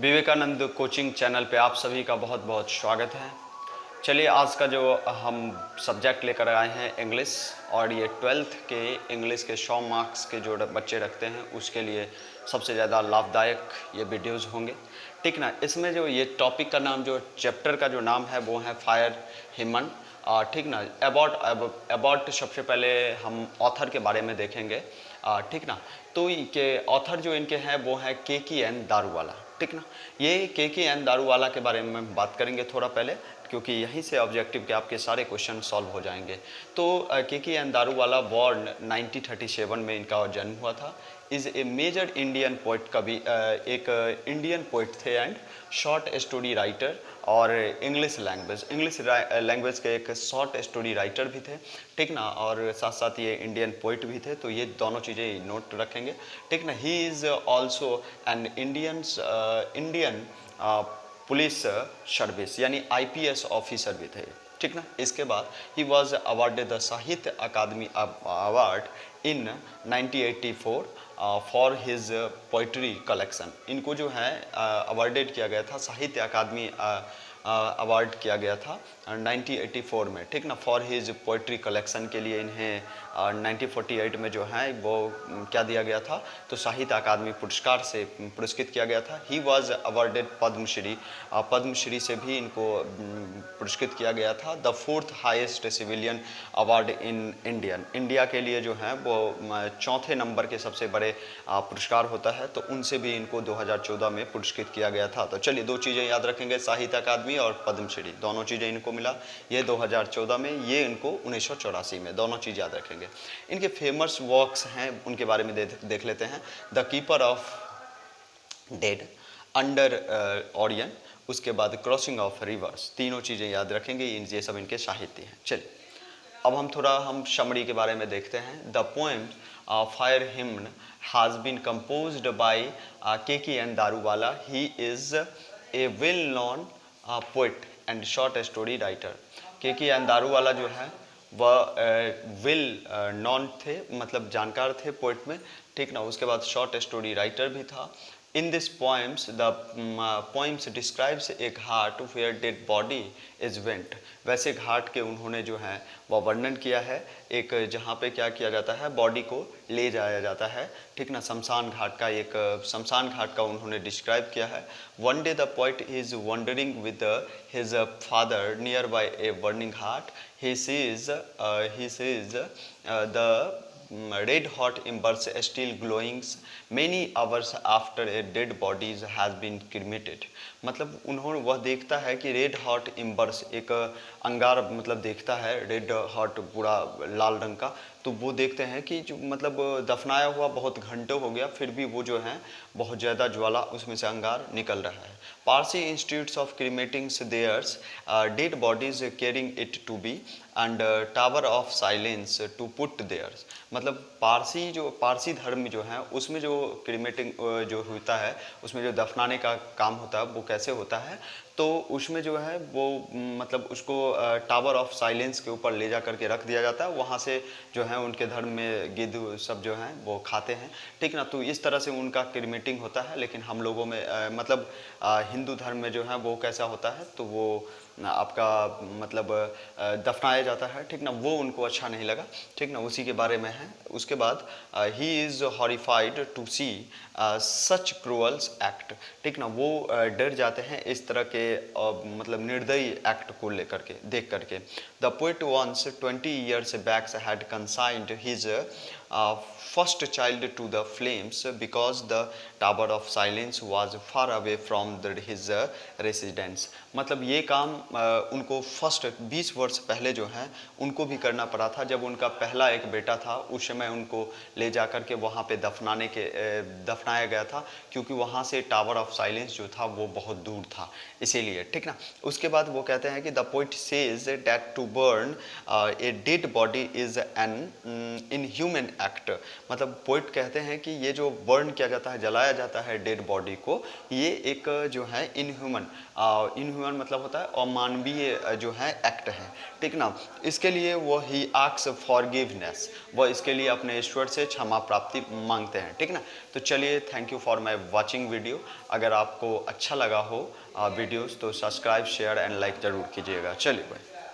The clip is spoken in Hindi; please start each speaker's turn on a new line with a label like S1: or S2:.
S1: विवेकानंद कोचिंग चैनल पे आप सभी का बहुत बहुत स्वागत है। चलिए, आज का जो हम सब्जेक्ट लेकर आए हैं इंग्लिश, और ये 12th के इंग्लिश के 100 मार्क्स के जो बच्चे रखते हैं उसके लिए सबसे ज़्यादा लाभदायक ये वीडियोज़ होंगे, ठीक ना। इसमें जो ये टॉपिक का नाम, जो चैप्टर का जो नाम है वो है फायर हिमन, ठीक ना। अबाउट सबसे पहले हम ऑथर के बारे में देखेंगे, ठीक ना। तो के ऑथर जो इनके हैं वो हैं के.की.एन. दारूवाला, ठीक ना। ये के.की.एन. दारूवाला के बारे में बात करेंगे थोड़ा पहले, क्योंकि यहीं से ऑब्जेक्टिव के आपके सारे क्वेश्चन सॉल्व हो जाएंगे। तो के.की.एन. दारूवाला बॉर्न 1937 में इनका जन्म हुआ था। Is a major Indian poet, कवि, एक इंडियन पोइट थे एंड शॉर्ट स्टोरी राइटर, और इंग्लिश लैंग्वेज के एक शॉर्ट स्टोरी राइटर भी थे, ठीक ना। और साथ साथ ये इंडियन पोइट भी थे, तो ये दोनों चीज़ें नोट रखेंगे, ठीक ना। He is also an Indian police service, यानी आईपीएस ऑफिसर भी थे, ठीक ना। इसके बाद ही was awarded the Sahitya Akademi award in 1984 for his poetry collection. इनको जो है अवार्डेड किया गया था, साहित्य अकादमी अवार्ड किया गया था 1984 में, ठीक ना, फॉर हिज पोइट्री कलेक्शन के लिए इन्हें 1948 में जो है वो क्या दिया गया था, तो साहित्य अकादमी पुरस्कार से पुरस्कृत किया गया था। He was awarded Padmashri, Padmashri से भी इनको पुरस्कृत किया गया था। The 4th highest civilian award in India के लिए जो है वो 4थे नंबर के सबसे बड़े पुरस्कार होता है, तो उनसे भी इनको 2014 में पुरस्कृत किया गया था। तो चलिए, दो चीज़ें याद रखेंगे, साहित्य अकादमी और पद्मश्री, दोनों चीज़ें इनको मिला, ये 2014 में, ये इनको 1984 में, दोनों चीज़ याद रखेंगे। इनके फेमस वर्क्स हैं, उनके बारे में देख लेते हैं। The keeper of dead, under Orion, उसके बाद क्रॉसिंग ऑफ रिवर्स, तीनों चीज़ें याद रखेंगे, ये सब इनके साहित्य हैं। चलिए, अब हम समरी के बारे में देखते हैं। The poem fire hymn has been composed by Keki N. Daruwalla. He is a well known poet and short story writer. Keki N. Daruwalla जो है वह वेल नॉन थे, मतलब जानकार थे पोइट में, ठीक ना। उसके बाद शॉर्ट स्टोरी राइटर भी था। In this poems, the poems describes a Ghat where dead body is went। वैसे घाट के उन्होंने जो है वह वर्णन किया है, एक जहाँ पे क्या किया जाता है, बॉडी को ले जाया जाता है, ठीक ना। शमशान घाट का उन्होंने डिस्क्राइब किया है। One day the poet is wandering with his father nearby a burning heart. He sees the red hot embers still glowing many hours after a dead body has been cremated। मतलब वह देखता है कि रेड हॉट इम्बर्स, एक अंगार, मतलब देखता है रेड हॉट पूरा लाल रंग का, तो वो देखते हैं कि जो मतलब दफनाया हुआ बहुत घंटों हो गया, फिर भी वो जो है बहुत ज़्यादा ज्वाला, उसमें से अंगार निकल रहा है। Parsi institutes of cremating theirs dead bodies carrying it to be and tower of silence to put theirs. मतलब पारसी धर्म जो है उसमें जो क्रीमेटिंग जो होता है, उसमें जो दफनाने का काम होता है वो कैसे होता है, तो उसमें जो है वो मतलब उसको टावर ऑफ साइलेंस के ऊपर ले जा करके रख दिया जाता है, वहाँ से जो है उनके धर्म में गिद्ध सब जो हैं वो खाते हैं, ठीक ना। तो इस तरह से उनका क्रीमेटिंग होता है। लेकिन हम लोगों में मतलब हिंदू धर्म में जो है वो कैसा होता है, तो वो आपका मतलब दफनाया जाता है, ठीक ना। वो उनको अच्छा नहीं लगा, ठीक ना, उसी के बारे में है। उसके बाद ही is horrified to see such cruels act, ठीक ना। वो डर जाते हैं इस तरह के मतलब निर्दयी एक्ट को लेकर के, देख करके। The poet once 20 years back had consigned his first child to the flames because the tower of silence was far away from his residence। मतलब ये काम उनको फर्स्ट 20 वर्ष पहले जो है उनको भी करना पड़ा था। जब उनका पहला एक बेटा था, उस समय उनको ले जा कर के वहाँ पे दफनाया गया था, क्योंकि वहाँ से टावर ऑफ साइलेंस जो था वो बहुत दूर था, इसीलिए, ठीक ना। उसके बाद वो कहते हैं कि the poet says that to burn a dead body is an inhuman act, मतलब पोइट कहते हैं कि ये जो बर्न किया जाता है, जलाया जाता है डेड बॉडी को, ये एक जो है इनह्यूमन मतलब होता है अमानवीय जो है एक्ट है, ठीक ना। इसके लिए वो ही आस्क्स फॉरगिवनेस, वो इसके लिए अपने ईश्वर से क्षमा प्राप्ति मांगते हैं, ठीक ना। तो चलिए, thank you for my watching video. अगर आपको अच्छा लगा हो वीडियोस तो सब्सक्राइब, शेयर एंड लाइक ज़रूर कीजिएगा। चलिए भाई।